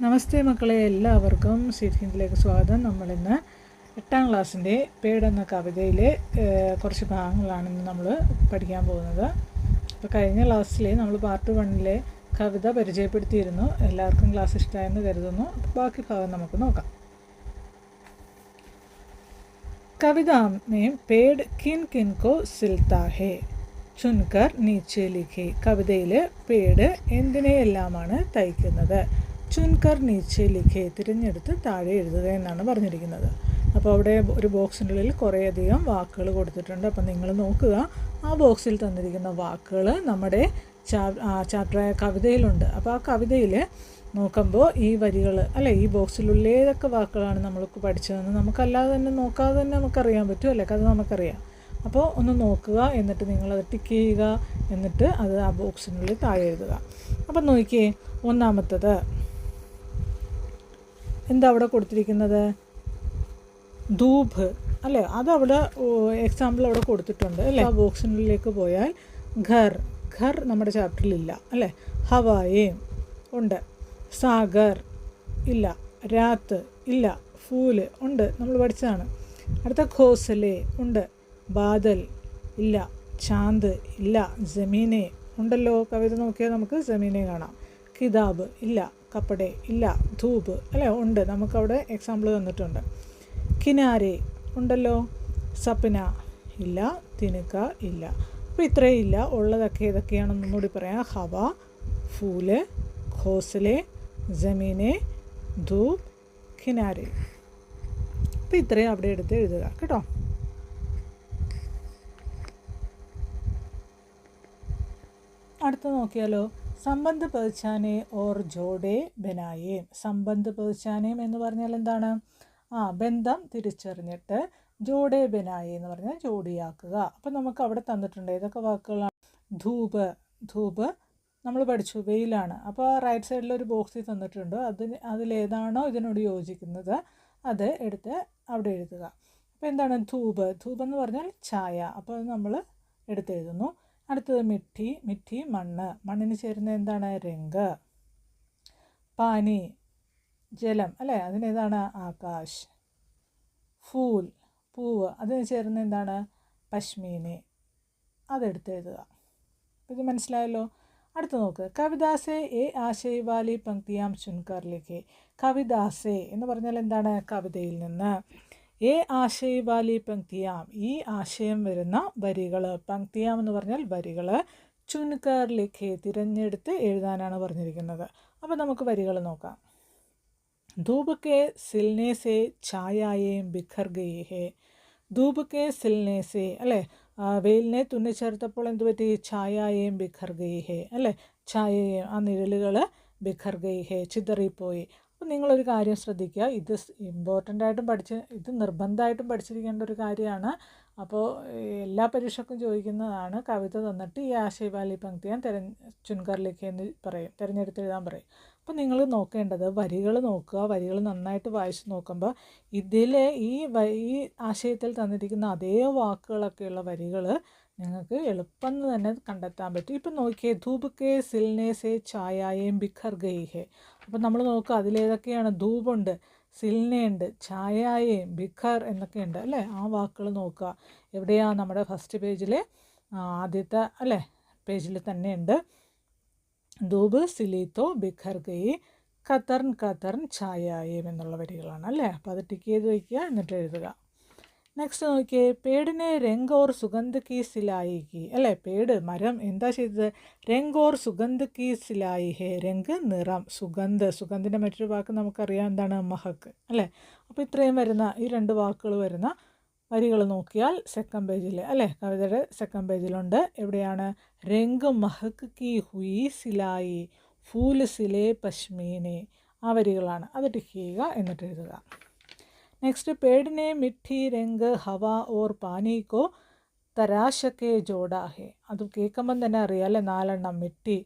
നമസ്തേ മക്കളെ, എല്ലാവർക്കും സീറ്റ് ഹിന്ദിയിലേക്ക് സ്വാഗതം. നമ്മളിന്ന് 8ാം ക്ലാസ്സിൻ്റെ പേട് എന്ന കവിതയിലെ കുറച്ച് ഭാഗങ്ങളാണ് ഇന്ന് നമ്മൾ പഠിക്കാൻ പോകുന്നത്. അപ്പോൾ കഴിഞ്ഞ ക്ലാസ്സിൽ നമ്മൾ പാർട്ട് 1 കവിത പരിചയപ്പെടുത്തിയിരുന്നു. എല്ലാവർക്കും ക്ലാസ് ഇഷ്ടമായെന്ന് കരുതുന്നു. ബാക്കി ഭാഗം നമുക്ക് നോക്കാം. കവിത में पेड़ किन किन को सिलता है ചുൻകർ നീച്ചെ ലിഖി. കവിതയിൽ പേട് എന്തിനെയെല്ലാമാണ് തയ്ക്കുന്നത്? ചുൻകർ നീച്ചെ ലിഖെ, തിരഞ്ഞെടുത്ത് താഴെ എഴുതുക എന്നാണ് പറഞ്ഞിരിക്കുന്നത്. അപ്പോൾ അവിടെ ഒരു ബോക്സിനുള്ളിൽ കുറേയധികം വാക്കുകൾ കൊടുത്തിട്ടുണ്ട്. അപ്പം നിങ്ങൾ നോക്കുക, ആ ബോക്സിൽ തന്നിരിക്കുന്ന വാക്കുകൾ നമ്മുടെ ചാപ്റ്ററായ കവിതയിലുണ്ട്. അപ്പോൾ ആ കവിതയിൽ നോക്കുമ്പോൾ ഈ വരികൾ അല്ലേ, ഈ ബോക്സിലുള്ള ഏതൊക്കെ വാക്കുകളാണ് നമ്മൾക്ക് പഠിച്ചതെന്ന് നമുക്കല്ലാതെ തന്നെ നോക്കാതെ തന്നെ നമുക്കറിയാൻ പറ്റും അല്ലേ, കഥ നമുക്കറിയാം. അപ്പോൾ ഒന്ന് നോക്കുക, എന്നിട്ട് നിങ്ങളത് ടിക്ക് ചെയ്യുക, എന്നിട്ട് അത് ആ ബോക്സിനുള്ളിൽ താഴെ എഴുതുക. അപ്പം നോക്കിയേ, ഒന്നാമത്തത് എന്താ അവിടെ കൊടുത്തിരിക്കുന്നത്? ധൂപ് അല്ലേ, അതവിടെ എക്സാമ്പിൾ അവിടെ കൊടുത്തിട്ടുണ്ട് അല്ലേ. ആ ബോക്സിനുള്ളിലേക്ക് പോയാൽ ഘർ, ഘർ നമ്മുടെ ചാപ്റ്ററിലില്ല അല്ലേ. ഹവായേം ഉണ്ട്, സാഗർ ഇല്ല, രാത്ത് ഇല്ല, ഫൂല് ഉണ്ട്, നമ്മൾ പഠിച്ചതാണ്. അടുത്ത ഘോസലെ ഉണ്ട്, ബാദൽ ഇല്ല, ചാന്ത് ഇല്ല, ജമീനെ ഉണ്ടല്ലോ. കവിത നോക്കിയാൽ നമുക്ക് ജമീനെ കാണാം. കിതാബ് ഇല്ല, കപ്പടെ ഇല്ല, ധൂപ് അല്ലേ ഉണ്ട്, നമുക്കവിടെ എക്സാമ്പിൾ തന്നിട്ടുണ്ട്. കിനാരെ ഉണ്ടല്ലോ, സപ്ന ഇല്ല, തിനുക്ക ഇല്ല. അപ്പോൾ ഇത്രയും ഇല്ല, ഉള്ളതൊക്കെ ഏതൊക്കെയാണെന്നൊന്നുകൂടി പറയാം. ഹവ, ഫൂല്, ഘോസലെ, ജമീനെ, ധൂപ്, കിനാരെ. അപ്പോൾ ഇത്രയും അവിടെ എടുത്ത് എഴുതുക കേട്ടോ. അടുത്ത് നോക്കിയാലോ, സംബന്ധ പഹചാനെ ഓർ ജോഡെ ബനായേം. സംബന്ധ പഹചാനേം എന്ന് പറഞ്ഞാൽ എന്താണ്? ബന്ധം തിരിച്ചറിഞ്ഞിട്ട് ജോഡെ ബനായേ എന്ന് പറഞ്ഞാൽ ജോഡിയാക്കുക. അപ്പം നമുക്ക് അവിടെ തന്നിട്ടുണ്ട് ഏതൊക്കെ വാക്കുകളാണ്? ധൂപ്, ധൂപ് നമ്മൾ പഠിച്ചു, വെയിലാണ്. അപ്പോൾ റൈറ്റ് സൈഡിലൊരു ബോക്സിൽ തന്നിട്ടുണ്ട്. അതിലേതാണോ ഇതിനോട് യോജിക്കുന്നത് അത് എടുത്ത് അവിടെ എഴുതുക. അപ്പോൾ എന്താണ് ധൂപ്? ധൂപ് എന്ന് പറഞ്ഞാൽ ചായ. അപ്പോൾ അത് നമ്മൾ എടുത്തെഴുതുന്നു. അടുത്തത് മിഠി, മിഠി മണ്ണ്, മണ്ണിന് ചേരുന്ന എന്താണ്? രംഗ്. പാനി ജലം അല്ലേ, അതിനേതാണ്? ആകാശ്. ഫൂൽ പൂവ്, അതിന് ചേരുന്ന എന്താണ്? പശ്മീനെ. അതെടുത്ത് എഴുതുക. ഇത് മനസ്സിലായല്ലോ. അടുത്ത് നോക്ക്, കവിതാസെ എ ആശയ വാലി പങ്ക്തിയാം ചുൻകർ ലിഖെ. കവിതാസെ എന്ന് പറഞ്ഞാൽ എന്താണ്? കവിതയിൽ നിന്ന്. ഏ ആശയ വാലി പങ്ക്തിയാം, ഈ ആശയം വരുന്ന വരികൾ. പങ്ക്തിയാം എന്ന് പറഞ്ഞാൽ വരികൾ. ചുൻകർ ലിഖെ, തിരഞ്ഞെടുത്ത് എഴുതാനാണ് പറഞ്ഞിരിക്കുന്നത്. അപ്പോൾ നമുക്ക് വരികൾ നോക്കാം. ധൂപ് കെ സിൽനെ സെ ഛായായേം ബിഖർ ഗയി ഹെ. ധൂപ് കെ സിൽനെ സെ അല്ലേ, വെയിലിനെ തുന്നിച്ചേർത്തപ്പോൾ എന്ത് പറ്റി? ഛായായേം ബിഖർ ഗയി ഹെ അല്ലേ, ഛായയേം ആ നിഴലുകൾ ബിഖർ ഗയി ഹെ ചിതറിപ്പോയി. അപ്പോൾ നിങ്ങളൊരു കാര്യം ശ്രദ്ധിക്കുക, ഇത് ഇമ്പോർട്ടൻ്റായിട്ടും ഇത് നിർബന്ധമായിട്ടും പഠിച്ചിരിക്കേണ്ട ഒരു കാര്യമാണ്. അപ്പോൾ എല്ലാ പരീക്ഷയ്ക്കും ചോദിക്കുന്നതാണ്. കവിത തന്നിട്ട് ഈ ആശയവാലി പങ്ക്തിയാൻ ചുൻകർ ലിഖെ എന്ന് പറയും, തിരഞ്ഞെടുത്തെഴുതാൻ പറയും. അപ്പോൾ നിങ്ങൾ നോക്കേണ്ടത് വരികൾ നോക്കുക. വരികൾ നന്നായിട്ട് വായിച്ച് നോക്കുമ്പോൾ ഇതിൽ ഈ ആശയത്തിൽ തന്നിരിക്കുന്ന അതേ വാക്കുകളൊക്കെയുള്ള വരികൾ നിങ്ങൾക്ക് എളുപ്പം തന്നെ കണ്ടെത്താൻ പറ്റും. ഇപ്പം നോക്കിയേ, ധൂപ് കെ സിൽനെ സെ ഛായായേം ബിഖർ ഗയി ഹെ. അപ്പം നമ്മൾ നോക്കുക, അതിലേതൊക്കെയാണ്? ധൂപുണ്ട്, സിൽനയുണ്ട്, ഛായായേം, ബിഖർ എന്നൊക്കെയുണ്ട് അല്ലേ. ആ വാക്കുകൾ നോക്കുക. എവിടെയാണ്? നമ്മുടെ ഫസ്റ്റ് പേജിൽ ആദ്യത്തെ അല്ലേ പേജിൽ തന്നെയുണ്ട്. ധൂപ് സിലീത്തോ ബിഖർ ഗയി, ഖത്തർൻ ഖത്തർൻ ഛായായേം എന്നുള്ള വരികളാണ് അല്ലേ. അപ്പോൾ അത് ടിക്ക് ചെയ്ത് വയ്ക്കുക, എന്നിട്ട് എഴുതുക. നെക്സ്റ്റ് നോക്കിയേ, പേടിനെ രംഗ് ഓർ സുഗന്ധ കി സിലായി കി അല്ലേ. പേട് മരം എന്താ ചെയ്തത്? രംഗ് ഓർ സുഗന്ധ കി സിലായി ഹേ. രംഗ് നിറം, സുഗന്ധ, സുഗന്ധിൻ്റെ മറ്റൊരു വാക്ക് നമുക്കറിയാം എന്താണ്? മഹക്ക് അല്ലേ. അപ്പോൾ ഇത്രയും വരുന്ന ഈ രണ്ട് വാക്കുകൾ വരുന്ന വരികൾ നോക്കിയാൽ സെക്കൻഡ് പേജിൽ അല്ലേ, കവിതയുടെ സെക്കൻഡ് പേജിലുണ്ട്. എവിടെയാണ്? രംഗ് മഹക്ക് കി ഹുയി സിലായി, ഫൂല് സിലേ പശ്മീനെ. ആ വരികളാണ്. അത് ടിക്ക് ചെയ്യുക, എന്നിട്ട് എഴുതുക. നെക്സ്റ്റ്, പേടിനെ മിഠി രംഗ് ഹവ ഓർ പാനി കോ തരാശക്കെ ജോഡാ ഹെ. അത് കേൾക്കുമ്പം തന്നെ അറിയാം അല്ലേ, 4 എണ്ണം. മിഠി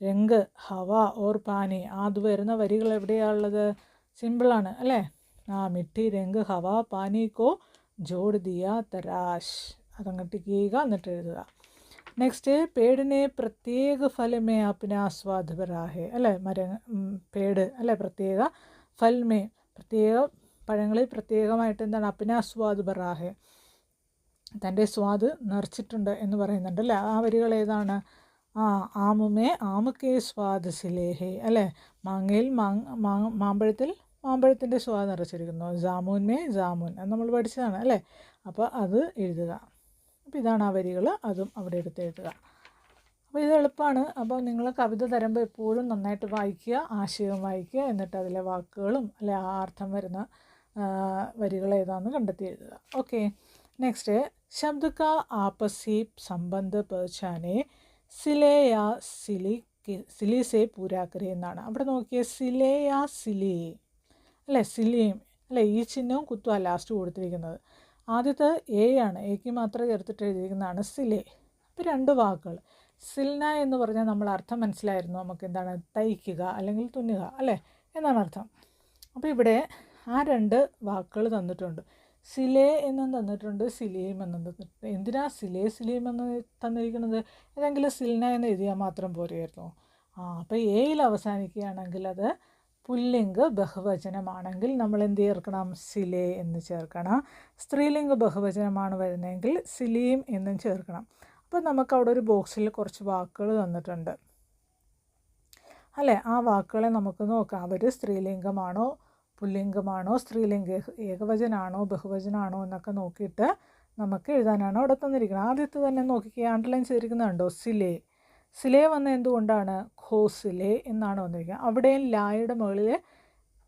രംഗ് ഹവ ഓർ പാനി, അത് വരുന്ന വരികൾ എവിടെയാണുള്ളത്? സിമ്പിളാണ് അല്ലേ. മിഠി രംഗ് ഹവ പാനി കോ ജോഡ് ദിയ തരാശ്. അതങ്ങോട്ട് ചെയ്യുക, എന്നിട്ട് എഴുതുക. നെക്സ്റ്റ് പേടിനെ പ്രത്യേക ഫലമേ അപ്ന സ്വാദ് ബറാഹെ അല്ലേ, പേട് അല്ലേ, പ്രത്യേക ഫൽമേ പ്രത്യേക പഴങ്ങളിൽ പ്രത്യേകമായിട്ട് എന്താണ് അപ്ന സ്വാദ് ബറാഹെ, തൻ്റെ സ്വാദ് നിറച്ചിട്ടുണ്ട് എന്ന് പറയുന്നുണ്ട് അല്ലേ. ആ വരികൾ ഏതാണ്? ആമുമേ ആമുക്കേ സ്വാദ് സിലേഹെ അല്ലേ, മാങ്ങയിൽ മാമ്പഴത്തിൽ മാമ്പഴത്തിൻ്റെ സ്വാദ് നിറച്ചിരിക്കുന്നു. ജാമുൻമേ ജാമുൻ അത് നമ്മൾ പഠിച്ചതാണ് അല്ലേ. അപ്പോൾ അത് എഴുതുക. അപ്പോൾ ഇതാണ് ആ വരികൾ, അതും അവിടെ എടുത്ത് എഴുതുക. അപ്പോൾ ഇത് എളുപ്പമാണ്. അപ്പോൾ നിങ്ങൾ കവിത തരുമ്പോൾ എപ്പോഴും നന്നായിട്ട് വായിക്കുക, ആശയം വായിക്കുക, എന്നിട്ട് അതിലെ വാക്കുകളും അല്ലെ ആ അർത്ഥം വരുന്ന വരികൾ ഏതാണെന്ന് കണ്ടെത്തി എഴുതുക. ഓക്കെ. നെക്സ്റ്റ് शब्द का आपसी संबंध पहचाने सिले या सिली से पूरा करे എന്നാണ്. അവിടെ നോക്കിയേ, സിലെ യാ സിലി അല്ലേ, സിലിയും അല്ലേ, ഈ ചിഹ്നവും കുത്തുക ലാസ്റ്റ് കൊടുത്തിരിക്കുന്നത്. ആദ്യത്തെ എ ആണ്, എക്ക് മാത്രം ചേർത്തിട്ട് എഴുതിയിരിക്കുന്നതാണ് സിലെ. അപ്പോൾ രണ്ട് വാക്കുകൾ, സിൽന എന്ന് പറഞ്ഞാൽ നമ്മൾ അർത്ഥം മനസ്സിലായിരുന്നു നമുക്ക്, എന്താണ് തയ്ക്കുക അല്ലെങ്കിൽ തുന്നുക അല്ലേ എന്നാണ് അർത്ഥം. അപ്പോൾ ഇവിടെ ആ രണ്ട് വാക്കുകൾ തന്നിട്ടുണ്ട്, സിലേ എന്നും തന്നിട്ടുണ്ട്, സിലിയും എന്നും തന്നിട്ടുണ്ട്. എന്തിനാ സിലിയും എന്ന് തന്നിരിക്കുന്നത്? ഏതെങ്കിലും സിൽന എന്ന് എഴുതിയാൽ മാത്രം പോരെയായിരുന്നു. അപ്പോൾ എയിൽ അവസാനിക്കുകയാണെങ്കിൽ അത് പുല്ലിംഗ ബഹുവചനമാണെങ്കിൽ നമ്മൾ എന്ത് ചേർക്കണം? സിലേ എന്ന് ചേർക്കണം. സ്ത്രീലിംഗ ബഹുവചനമാണ് വരുന്നതെങ്കിൽ സിലിയും എന്നും ചേർക്കണം. അപ്പോൾ നമുക്ക് അവിടെ ഒരു ബോക്സിൽ കുറച്ച് വാക്കുകൾ തന്നിട്ടുണ്ട് അല്ലേ. ആ വാക്കുകളെ നമുക്ക് നോക്കാം, അവർ സ്ത്രീലിംഗമാണോ പുല്ലിംഗമാണോ സ്ത്രീലിംഗ ഏകവചനാണോ ബഹുവചനാണോ എന്നൊക്കെ നോക്കിയിട്ട് നമുക്ക് എഴുതാനാണ് അവിടെ തന്നിരിക്കുന്നത്. ആദ്യത്തെ തന്നെ നോക്കിക്കുക, അണ്ടർലൈൻ ചെയ്തിരിക്കുന്നുണ്ടോ? സിലേ. സിലേ വന്ന എന്തുകൊണ്ടാണ്? ഘോസിലേ എന്നാണ് വന്നിരിക്കുന്നത്. അവിടെയും ലായുടെ മുകളിൽ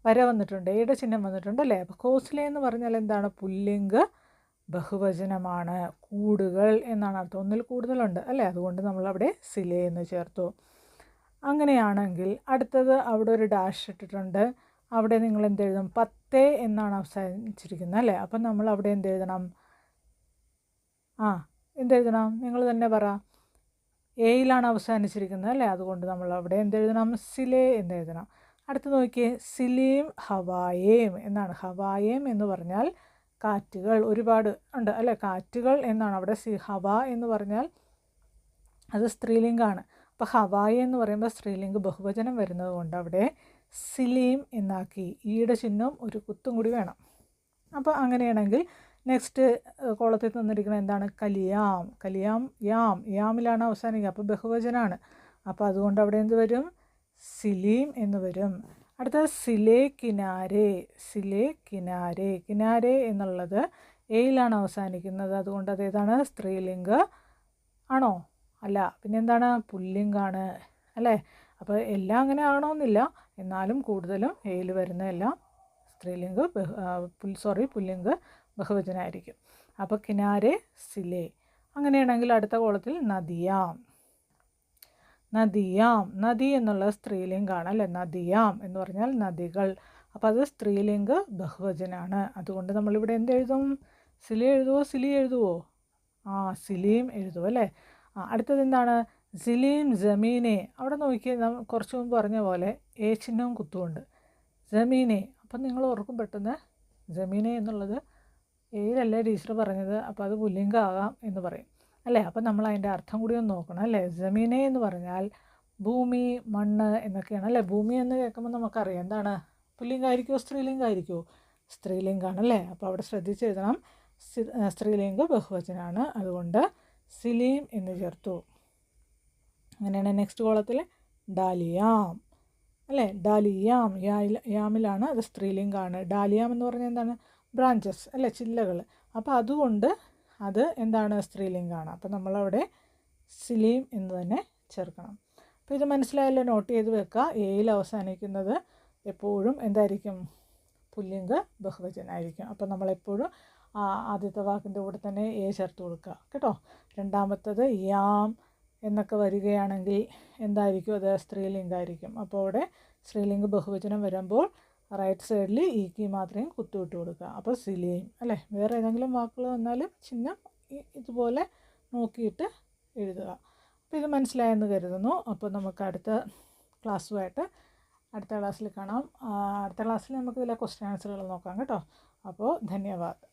വര വന്നിട്ടുണ്ട്, എയുടെ ചിഹ്നം വന്നിട്ടുണ്ട് അല്ലേ. അപ്പോൾ ഘോസിലേ എന്ന് പറഞ്ഞാൽ എന്താണ്? പുല്ലിംഗ ബഹുവചനമാണ്, കൂടുകൾ എന്നാണ് അർത്ഥം, ഒന്നിൽ കൂടുതലുണ്ട് അല്ലേ. അതുകൊണ്ട് നമ്മളവിടെ സിലേ എന്ന് ചേർത്തു. അങ്ങനെയാണെങ്കിൽ അടുത്തത് അവിടെ ഒരു ഡാഷ് ഇട്ടിട്ടുണ്ട്, അവിടെ നിങ്ങൾ എന്തെഴുതും? 10 എന്നാണ് അവസാനിച്ചിരിക്കുന്നത് അല്ലേ. അപ്പം നമ്മൾ അവിടെ എന്തെഴുതണം? എന്തെഴുതണം? നിങ്ങൾ തന്നെ പറ. എയിലാണ് അവസാനിച്ചിരിക്കുന്നത് അല്ലേ, അതുകൊണ്ട് നമ്മൾ അവിടെ എന്തെഴുതണം? സിലേ എന്നെഴുതണം. അടുത്ത് നോക്കിയേ, സിലീം ഹവായേം എന്നാണ്. ഹവായേം എന്ന് പറഞ്ഞാൽ കാറ്റുകൾ, ഒരുപാട് ഉണ്ട് അല്ലേ, കാറ്റുകൾ എന്നാണ് അവിടെ. ഹവ എന്ന് പറഞ്ഞാൽ അത് സ്ത്രീലിംഗമാണ്. അപ്പോൾ ഹവായ എന്ന് പറയുമ്പോൾ സ്ത്രീലിംഗ ബഹുവചനം വരുന്നത് കൊണ്ട് അവിടെ സിലീം എന്നാക്കി. ഈയുടെ ചിഹ്നം ഒരു കുത്തും കൂടി വേണം. അപ്പോൾ അങ്ങനെയാണെങ്കിൽ നെക്സ്റ്റ് കോളത്തിൽ തന്നിരിക്കുന്നത് എന്താണ്? കലിയാം. കലിയാം യാമിലാണ് അവസാനിക്കുക, അപ്പോൾ ബഹുവചനാണ്. അപ്പോൾ അതുകൊണ്ട് അവിടെ എന്ത് വരും? സിലീം എന്ന് വരും. അടുത്തത് സിലേ കിനാരെ. സിലേ കിനാരെ. കിനാരെ എന്നുള്ളത് എയിലാണ് അവസാനിക്കുന്നത്, അതുകൊണ്ട് അതേതാണ്? സ്ത്രീലിംഗ ആണോ? അല്ല, പിന്നെന്താണ്? പുല്ലിംഗാണ് അല്ലേ. അപ്പോൾ എല്ലാം അങ്ങനെ ആകണമെന്നില്ല, എന്നാലും കൂടുതലും എയിൽ വരുന്ന എല്ലാം സ്ത്രീലിംഗ പുല്ലിംഗ ബഹുവചനമായിരിക്കും. അപ്പോൾ കിനാരെ സിലേ. അങ്ങനെയാണെങ്കിൽ അടുത്ത കോളത്തിൽ നദിയാം. നദി എന്നുള്ള സ്ത്രീലിംഗാണ് അല്ലേ. നദിയാം എന്ന് പറഞ്ഞാൽ നദികൾ, അപ്പോൾ അത് സ്ത്രീലിംഗ ബഹുവചനാണ്. അതുകൊണ്ട് നമ്മളിവിടെ എന്തെഴുതും? സിലേ എഴുതുമോ സിലി എഴുതുമോ? സിലിയും എഴുതുമോ അല്ലേ. അടുത്തത് എന്താണ്? സിലീം ജമീനെ. അവിടെ നോക്കി കുറച്ച് മുമ്പ് പറഞ്ഞ പോലെ എ ചിഹ്നവും കുത്തുമുണ്ട്. ജമീനെ, അപ്പം നിങ്ങൾ ഓർക്കും പെട്ടെന്ന് ജമീനെ എന്നുള്ളത് ഏതല്ലേ ടീച്ചർ പറഞ്ഞത്, അപ്പോൾ അത് പുല്ലിംഗ ആകാം എന്ന് പറയും അല്ലേ. അപ്പം നമ്മൾ അതിൻ്റെ അർത്ഥം കൂടി ഒന്ന് നോക്കണം അല്ലേ. ജമീനെ എന്ന് പറഞ്ഞാൽ ഭൂമി, മണ്ണ് എന്നൊക്കെയാണ് അല്ലേ. ഭൂമി എന്ന് കേൾക്കുമ്പോൾ നമുക്കറിയാം എന്താണ്? പുല്ലിംഗമായിരിക്കുമോ സ്ത്രീലിംഗമായിരിക്കുമോ? സ്ത്രീലിംഗമാണ് അല്ലേ. അപ്പോൾ അവിടെ ശ്രദ്ധിച്ചെഴുതണം, സ്ത്രീലിംഗ ബഹുവചനാണ്, അതുകൊണ്ട് സിലീം എന്ന് ചേർത്തു. അങ്ങനെയാണ് നെക്സ്റ്റ് കോളത്തിൽ ഡാലിയാം അല്ലേ. ഡാലിയാം യാമിലാണ്, അത് സ്ത്രീലിംഗമാണ്. ഡാലിയാം എന്ന് പറഞ്ഞാൽ എന്താണ്? ബ്രാഞ്ചസ് അല്ലേ, ചില്ലകൾ. അപ്പോൾ അതുകൊണ്ട് അത് എന്താണ്? സ്ത്രീലിംഗമാണ്. അപ്പോൾ നമ്മളവിടെ സിലീം എന്ന് തന്നെ ചേർക്കണം. അപ്പോൾ ഇത് മനസ്സിലായല്ലോ, നോട്ട് ചെയ്ത് വെക്കുക. എയിൽ അവസാനിക്കുന്നത് എപ്പോഴും എന്തായിരിക്കും? പുല്ലിംഗ ബഹുവചനായിരിക്കും. അപ്പോൾ നമ്മളെപ്പോഴും ആദ്യത്തെ വാക്കിൻ്റെ കൂടെ തന്നെ എ ചേർത്ത് കൊടുക്കുക കേട്ടോ. രണ്ടാമത്തത് യാം എന്നൊക്കെ വരികയാണെങ്കിൽ എന്തായിരിക്കും? അത് സ്ത്രീലിംഗമായിരിക്കും. അപ്പോൾ അവിടെ സ്ത്രീലിംഗ ബഹുവചനം വരുമ്പോൾ റൈറ്റ് സൈഡിൽ ഈക്ക് മാത്രമേ കുത്തുവിട്ട് കൊടുക്കുക. അപ്പോൾ സിലീം അല്ലേ. വേറെ ഏതെങ്കിലും വാക്കുകൾ വന്നാലും ചിഹ്നം ഇതുപോലെ നോക്കിയിട്ട് എഴുതുക. അപ്പോൾ ഇത് മനസ്സിലായെന്ന് കരുതുന്നു. അപ്പോൾ നമുക്ക് അടുത്ത ക്ലാസ്സുമായിട്ട് അടുത്ത ക്ലാസ്സിൽ കാണാം. അടുത്ത ക്ലാസ്സിൽ നമുക്ക് ഇതിലെ ക്വസ്റ്റ്യൻ ആൻസറുകൾ നോക്കാം കേട്ടോ. അപ്പോൾ ധന്യവാദം.